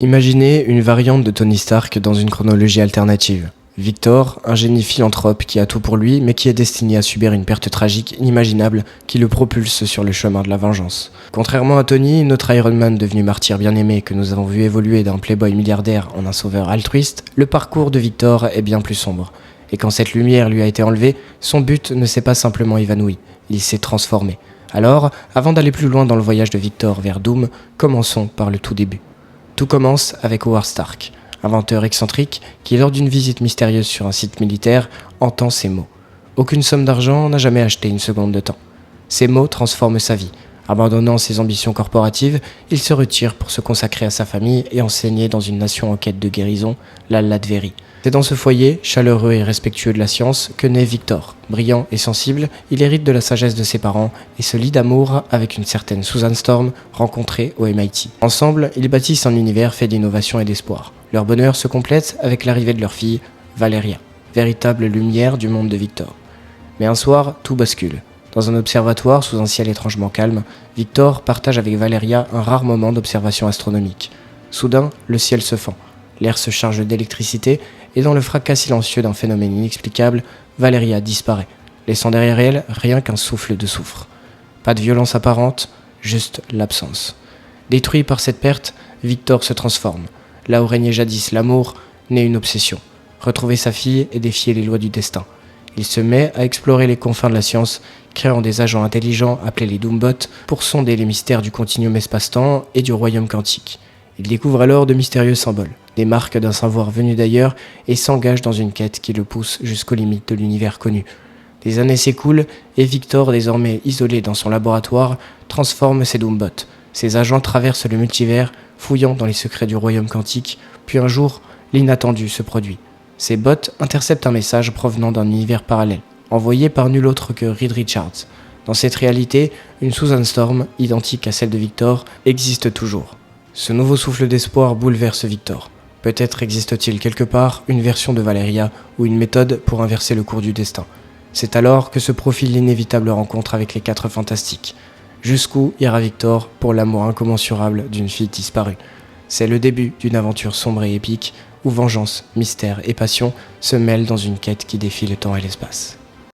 Imaginez une variante de Tony Stark dans une chronologie alternative. Victor, un génie philanthrope qui a tout pour lui, mais qui est destiné à subir une perte tragique inimaginable qui le propulse sur le chemin de la vengeance. Contrairement à Tony, notre Iron Man devenu martyr bien-aimé que nous avons vu évoluer d'un playboy milliardaire en un sauveur altruiste, le parcours de Victor est bien plus sombre. Et quand cette lumière lui a été enlevée, son but ne s'est pas simplement évanoui, il s'est transformé. Alors, avant d'aller plus loin dans le voyage de Victor vers Doom, commençons par le tout début. Tout commence avec Howard Stark, inventeur excentrique qui, lors d'une visite mystérieuse sur un site militaire, entend ces mots. Aucune somme d'argent n'a jamais acheté une seconde de temps. Ces mots transforment sa vie. Abandonnant ses ambitions corporatives, il se retire pour se consacrer à sa famille et enseigner dans une nation en quête de guérison, la Latvérie. C'est dans ce foyer, chaleureux et respectueux de la science, que naît Victor. Brillant et sensible, il hérite de la sagesse de ses parents et se lie d'amour avec une certaine Susan Storm, rencontrée au MIT. Ensemble, ils bâtissent un univers fait d'innovation et d'espoir. Leur bonheur se complète avec l'arrivée de leur fille, Valeria, véritable lumière du monde de Victor. Mais un soir, tout bascule. Dans un observatoire sous un ciel étrangement calme, Victor partage avec Valeria un rare moment d'observation astronomique. Soudain, le ciel se fend. L'air se charge d'électricité et dans le fracas silencieux d'un phénomène inexplicable, Valeria disparaît, laissant derrière elle rien qu'un souffle de soufre. Pas de violence apparente, juste l'absence. Détruit par cette perte, Victor se transforme. Là où régnait jadis l'amour, naît une obsession. Retrouver sa fille et défier les lois du destin. Il se met à explorer les confins de la science, créant des agents intelligents appelés les Doombots pour sonder les mystères du continuum espace-temps et du royaume quantique. Il découvre alors de mystérieux symboles, des marques d'un savoir venu d'ailleurs et s'engage dans une quête qui le pousse jusqu'aux limites de l'univers connu. Des années s'écoulent et Victor, désormais isolé dans son laboratoire, transforme ses Doombots. Ses agents traversent le multivers, fouillant dans les secrets du royaume quantique, puis un jour, l'inattendu se produit. Ces bots interceptent un message provenant d'un univers parallèle, envoyé par nul autre que Reed Richards. Dans cette réalité, une Susan Storm, identique à celle de Victor, existe toujours. Ce nouveau souffle d'espoir bouleverse Victor. Peut-être existe-t-il quelque part une version de Valeria ou une méthode pour inverser le cours du destin. C'est alors que se profile l'inévitable rencontre avec les 4 fantastiques. Jusqu'où ira Victor pour l'amour incommensurable d'une fille disparue. C'est le début d'une aventure sombre et épique où vengeance, mystère et passion se mêlent dans une quête qui défie le temps et l'espace.